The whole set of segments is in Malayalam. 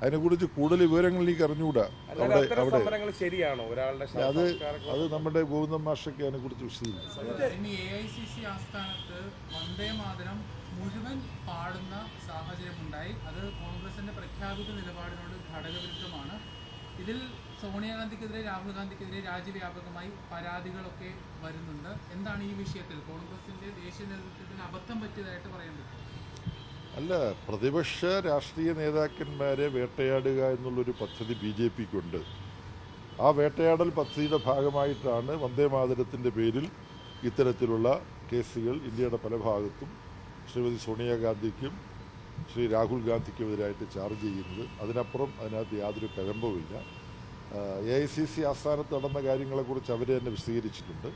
അതിനെക്കുറിച്ച് കൂടുതൽ വിവരങ്ങൾ എനിക്ക് അറിഞ്ഞുകൂടാ. ശരിയാണോ അത് നമ്മുടെ ഗോവിന്ദൻ മാഷൊക്കെ അതിനെക്കുറിച്ച് വിശദീകരിക്കും. AICC ആസ്ഥാനത്ത് വന്ദേ മാതരം മുഴുവൻ പാടുന്ന സാഹചര്യമുണ്ടായി. അത് കോൺഗ്രസിന്റെ പ്രഖ്യാപിത നിലപാടിനോട് ഘടകവിരുദ്ധമാണ്. ഇതിൽ സോണിയാഗാന്ധിക്കെതിരെ, രാഹുൽ ഗാന്ധിക്കെതിരെ രാജ്യവ്യാപകമായി പരാതികളൊക്കെ വരുന്നുണ്ട്. എന്താണ് ഈ വിഷയത്തിൽ കോൺഗ്രസിന്റെ ദേശീയ നേതൃത്വത്തിന് അബദ്ധം പറ്റിയതായിട്ട് പറയുന്നത്? അല്ല, പ്രതിപക്ഷ രാഷ്ട്രീയ നേതാക്കന്മാരെ വേട്ടയാടുക എന്നുള്ളൊരു പദ്ധതി BJPക്കുണ്ട്. ആ വേട്ടയാടൽ പദ്ധതിയുടെ ഭാഗമായിട്ടാണ് വന്ദേമാതരത്തിൻ്റെ പേരിൽ ഇത്തരത്തിലുള്ള കേസുകൾ ഇന്ത്യയുടെ പല ഭാഗത്തും ശ്രീമതി സോണിയാഗാന്ധിക്കും ശ്രീ രാഹുൽ ഗാന്ധിക്കുമെതിരായിട്ട് ചാർജ് ചെയ്യുന്നത്. അതിനപ്പുറം അതിനകത്ത് യാതൊരു കഴമ്പുമില്ല. AICC ആസ്ഥാനത്ത് നടന്ന കാര്യങ്ങളെക്കുറിച്ച് അവർ തന്നെ വിശദീകരിച്ചിട്ടുണ്ട്.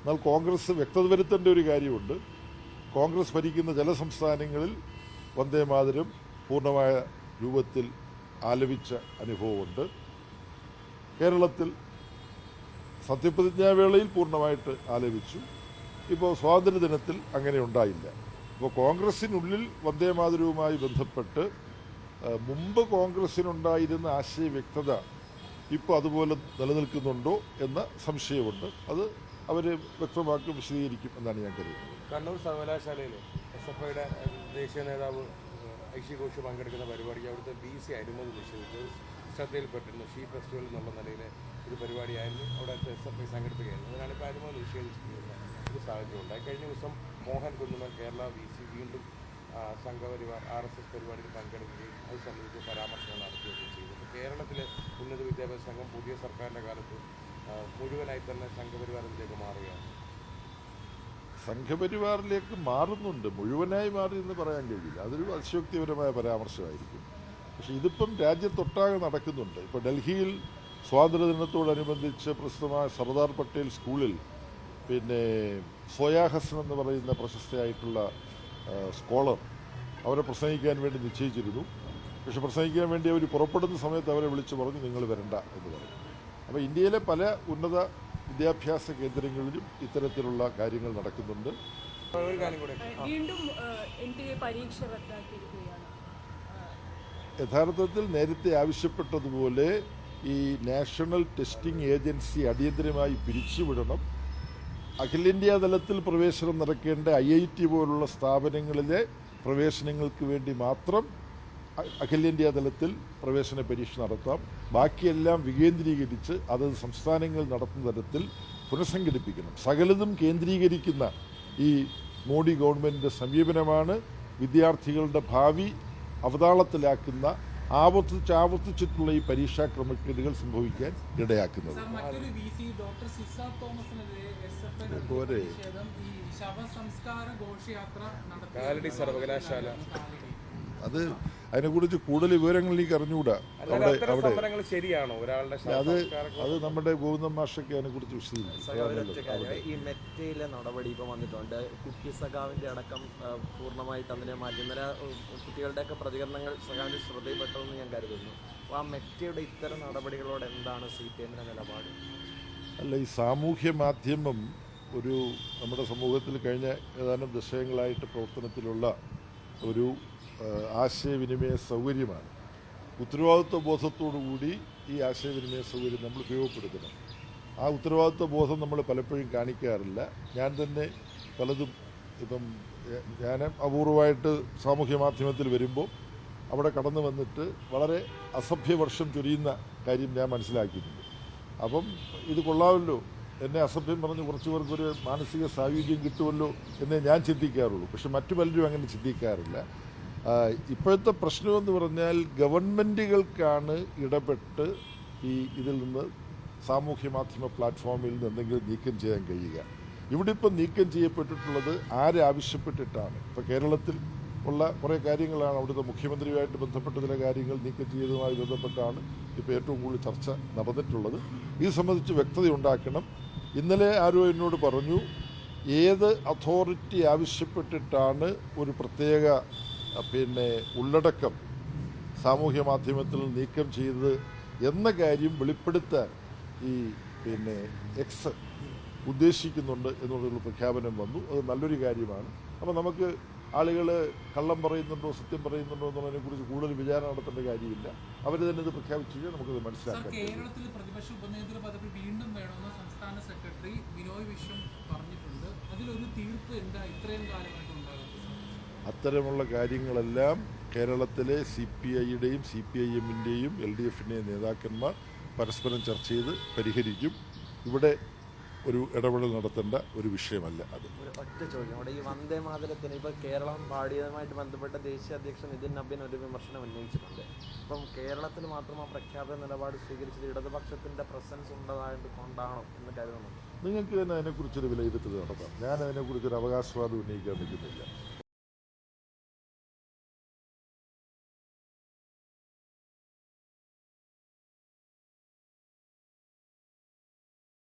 എന്നാൽ കോൺഗ്രസ് വ്യക്തത വരുത്തേണ്ട ഒരു കാര്യമുണ്ട്. കോൺഗ്രസ് ഭരിക്കുന്ന ചില സംസ്ഥാനങ്ങളിൽ വന്ദേമാതരം പൂർണ്ണമായ രൂപത്തിൽ ആലപിച്ച അനുഭവമുണ്ട്. കേരളത്തിൽ സത്യപ്രതിജ്ഞാവേളയിൽ പൂർണ്ണമായിട്ട് ആലപിച്ചു. ഇപ്പോൾ സ്വാതന്ത്ര്യദിനത്തിൽ അങ്ങനെ ഉണ്ടായില്ല. അപ്പോൾ കോൺഗ്രസിനുള്ളിൽ വന്ദേമാതരവുമായി ബന്ധപ്പെട്ട് മുമ്പ് കോൺഗ്രസിനുണ്ടായിരുന്ന ആശയവ്യക്തത ഇപ്പോൾ അതുപോലെ നിലനിൽക്കുന്നുണ്ടോ എന്ന സംശയമുണ്ട്. അത് അവർ വ്യക്തമാക്കും, വിശദീകരിക്കും എന്നാണ് ഞാൻ കരുതുന്നത്. കണ്ണൂർ സർവകലാശാലയിൽ SFIയുടെ ദേശീയ നേതാവ് ഐഷി ഘോഷ് പങ്കെടുക്കുന്ന പരിപാടിക്ക് അവിടുത്തെ BC അഴിമതി നിഷേധിച്ച് ശ്രദ്ധയിൽപ്പെട്ടിരുന്നു. ഷീ ഫെസ്റ്റിവൽ എന്നുള്ള നിലയിൽ ഒരു പരിപാടിയായിരുന്നു അവിടുത്തെ SFI സംഘടിപ്പിക്കുകയായിരുന്നു. അതിനാണ് ഇപ്പോൾ അഴിമതി നിഷേധിച്ചിരിക്കുന്ന ഒരു സാഹചര്യം ഉണ്ടായി. കഴിഞ്ഞ ദിവസം മോഹൻ കുഞ്ഞുമൽ കേരള VC വീണ്ടും സംഘപരിവാർ RSS പരിപാടിയിൽ പങ്കെടുക്കുകയും അത് സംബന്ധിച്ച് പരാമർശങ്ങൾ നടത്തുകയും ചെയ്തിട്ടുണ്ട്. കേരളത്തിലെ ഉന്നത വിദ്യാഭ്യാസ സംഘം പുതിയ സർക്കാരിൻ്റെ കാലത്ത് മുഴുവനായി തന്നെ സംഘപരിവാരത്തിലേക്ക് മാറുകയാണ്. സംഘപരിവാറിലേക്ക് മാറുന്നുണ്ട്, മുഴുവനായി മാറി എന്ന് പറയാൻ കഴിയില്ല. അതൊരു അതിശയോക്തിപരമായ പരാമർശമായിരിക്കും. പക്ഷെ ഇതിപ്പം രാജ്യത്തൊട്ടാകെ നടക്കുന്നുണ്ട്. ഇപ്പോൾ ഡൽഹിയിൽ സ്വാതന്ത്ര്യദിനത്തോടനുബന്ധിച്ച് പ്രസിദ്ധമായ സർദാർ പട്ടേൽ സ്കൂളിൽ സോയാ ഹസൻ എന്ന് പറയുന്ന പ്രശസ്തയായിട്ടുള്ള സ്കോളർ അവരെ പ്രസംഗിക്കാൻ വേണ്ടി നിശ്ചയിച്ചിരുന്നു. പക്ഷെ പ്രസംഗിക്കാൻ വേണ്ടി അവർ പുറപ്പെടുന്ന സമയത്ത് അവരെ വിളിച്ചു പറഞ്ഞു നിങ്ങൾ വരണ്ട എന്ന് പറഞ്ഞു. അപ്പോൾ ഇന്ത്യയിലെ പല ഉന്നത വിദ്യാഭ്യാസ കേന്ദ്രങ്ങളിലും ഇത്തരത്തിലുള്ള കാര്യങ്ങൾ നടക്കുന്നുണ്ട്. യഥാർത്ഥത്തിൽ നേരത്തെ ആവശ്യപ്പെട്ടതുപോലെ ഈ നാഷണൽ ടെസ്റ്റിംഗ് ഏജൻസി അടിയന്തരമായി പിരിച്ചുവിടണം. അഖിലേന്ത്യാ തലത്തിൽ പ്രവേശനം നടക്കേണ്ട IIT പോലുള്ള സ്ഥാപനങ്ങളിലെ പ്രവേശനങ്ങൾക്ക് വേണ്ടി മാത്രം അഖിലേന്ത്യാ തലത്തിൽ പ്രവേശന പരീക്ഷ നടത്താം. ബാക്കിയെല്ലാം വികേന്ദ്രീകരിച്ച് അതത് സംസ്ഥാനങ്ങൾ നടത്തുന്ന തരത്തിൽ പുനഃസംഘടിപ്പിക്കണം. സകലതും കേന്ദ്രീകരിക്കുന്ന ഈ മോഡി ഗവൺമെൻറ്റിൻ്റെ സമീപനമാണ് വിദ്യാർത്ഥികളുടെ ഭാവി അവതാളത്തിലാക്കുന്ന ആവർത്തിച്ചിട്ടുള്ള ഈ പരീക്ഷാ ക്രമക്കേടുകൾ സംഭവിക്കാൻ ഇടയാക്കുന്നത്. പോരെ സർവകലാശാല അത് അതിനെക്കുറിച്ച് കൂടുതൽ വിവരങ്ങൾ എനിക്ക് അറിഞ്ഞുകൂടാ. ശരിയാണോ അത് നമ്മുടെ ഗോവിന്ദൻ മാഷൊക്കെ അതിനെക്കുറിച്ച് വിശദീകരിക്കും. ഈ മെറ്റയിലെ നടപടി ഇപ്പം വന്നിട്ടുണ്ട്. കുട്ടി സഖാവിൻ്റെ അടക്കം പൂർണ്ണമായിട്ട് അതിനെ മാറ്റി. ഇന്നലെ കുട്ടികളുടെയൊക്കെ പ്രതികരണങ്ങൾ സഖാവിൻ്റെ ശ്രദ്ധയിൽപ്പെട്ടതെന്ന് ഞാൻ കരുതുന്നു. അപ്പോൾ ആ മെറ്റയുടെ ഇത്തരം നടപടികളോട് എന്താണ് CPMന്റെ നിലപാട്? അല്ല, ഈ സാമൂഹ്യ മാധ്യമം ഒരു നമ്മുടെ സമൂഹത്തിൽ കഴിഞ്ഞ ഏതാനും ദശകങ്ങളായിട്ട് പ്രവർത്തനത്തിലുള്ള ഒരു ആശയവിനിമയ സൗകര്യമാണ്. ഉത്തരവാദിത്വ ബോധത്തോടുകൂടി ഈ ആശയവിനിമയ സൗകര്യം നമ്മൾ ഉപയോഗപ്പെടുത്തണം. ആ ഉത്തരവാദിത്വ ബോധം നമ്മൾ പലപ്പോഴും കാണിക്കാറില്ല. ഞാൻ തന്നെ പലതും ഞാൻ അപൂർവമായിട്ട് സാമൂഹ്യ മാധ്യമത്തിൽ വരുമ്പോൾ അവിടെ കടന്നു വന്നിട്ട് വളരെ അസഭ്യവർഷം ചൊരിയുന്ന കാര്യം ഞാൻ മനസ്സിലാക്കിയിട്ടുണ്ട്. അപ്പം ഇത് കൊള്ളാമല്ലോ, എന്നെ അസഭ്യം പറഞ്ഞ് കുറച്ച് പേർക്കൊരു മാനസിക സായുജ്യം കിട്ടുമല്ലോ എന്നേ ഞാൻ ചിന്തിക്കാറുള്ളൂ. പക്ഷെ മറ്റു പലരും അങ്ങനെ ചിന്തിക്കാറില്ല. ഇപ്പോഴത്തെ പ്രശ്നമെന്ന് പറഞ്ഞാൽ ഗവൺമെൻറ്റുകൾക്കാണ് ഇടപെട്ട് ഇതിൽ നിന്ന് സാമൂഹ്യ മാധ്യമ പ്ലാറ്റ്ഫോമിൽ നിന്ന് എന്തെങ്കിലും നീക്കം ചെയ്യാൻ കഴിയുക. ഇവിടെ ഇപ്പം നീക്കം ചെയ്യപ്പെട്ടിട്ടുള്ളത് ആരാവശ്യപ്പെട്ടിട്ടാണ്? ഇപ്പോൾ കേരളത്തിൽ ഉള്ള കുറേ കാര്യങ്ങളാണ് അവിടുത്തെ മുഖ്യമന്ത്രിയുമായിട്ട് ബന്ധപ്പെട്ട ചില കാര്യങ്ങൾ നീക്കം ചെയ്തതുമായി ബന്ധപ്പെട്ടാണ് ഇപ്പോൾ ഏറ്റവും കൂടുതൽ ചർച്ച നടന്നിട്ടുള്ളത്. ഇത് സംബന്ധിച്ച് വ്യക്തത ഉണ്ടാക്കണം. ഇന്നലെ ആരോ എന്നോട് പറഞ്ഞു, ഏത് അതോറിറ്റി ആവശ്യപ്പെട്ടിട്ടാണ് ഒരു പ്രത്യേക ഉള്ളടക്കം സാമൂഹ്യ മാധ്യമത്തിൽ നീക്കം ചെയ്തത് എന്ന കാര്യം വെളിപ്പെടുത്താൻ ഈ എക്സ് ഉദ്ദേശിക്കുന്നുണ്ട് എന്നുള്ള പ്രഖ്യാപനം വന്നു. അത് നല്ലൊരു കാര്യമാണ്. അപ്പോൾ നമുക്ക് ആളുകൾ കള്ളം പറയുന്നുണ്ടോ സത്യം പറയുന്നുണ്ടോ എന്നുള്ളതിനെക്കുറിച്ച് കൂടുതൽ വിചാരണ നടത്തേണ്ട കാര്യമില്ല. അവർ തന്നെ ഇത് പ്രഖ്യാപിച്ചു കഴിഞ്ഞാൽ നമുക്കത് സർ, മനസ്സിലാക്കാൻ കഴിയും. കേരളത്തിൽ പ്രതിപക്ഷ ഉപനേതൃ പദവി വീണ്ടും വേണമെന്ന് സംസ്ഥാന സെക്രട്ടറി ബിനോയ് വിശ്വം പറഞ്ഞിട്ടുണ്ട്. അതിലൊരു തീർപ്പ് എന്താ ഇത്രയും കാലമായിട്ട് ഉണ്ടാകുന്നത്? അത്തരമുള്ള കാര്യങ്ങളെല്ലാം കേരളത്തിലെ CPIയുടെയും CPIMൻ്റെയും LDFൻ്റെയും നേതാക്കന്മാർ പരസ്പരം ചർച്ച ചെയ്ത് പരിഹരിക്കും. ഇവിടെ ഒരു ഇടപെടൽ നടത്തേണ്ട ഒരു വിഷയമല്ല അത്. ഒരു ഒറ്റ ചോദ്യം അവിടെ, ഈ വന്ദേ മാതരത്തിന് ഇപ്പോൾ കേരളം പാടിയതുമായിട്ട് ബന്ധപ്പെട്ട ദേശീയ അധ്യക്ഷൻ നിതിൻ നബീൻ ഒരു വിമർശനം ഉന്നയിച്ചിട്ടുണ്ട്. അപ്പം കേരളത്തിൽ മാത്രം ആ പ്രഖ്യാപന നിലപാട് സ്വീകരിച്ചത് ഇടതുപക്ഷത്തിൻ്റെ പ്രസൻസ് ഉണ്ടായത് കൊണ്ടാണോ എന്ന് കരുതുന്നു? നിങ്ങൾക്ക് തന്നെ അതിനെക്കുറിച്ചൊരു വിലയിരുത്തൽ നടത്താം. ഞാൻ അതിനെക്കുറിച്ചൊരു അവകാശവാദം ഉന്നയിക്കാൻ നിൽക്കുന്നില്ല.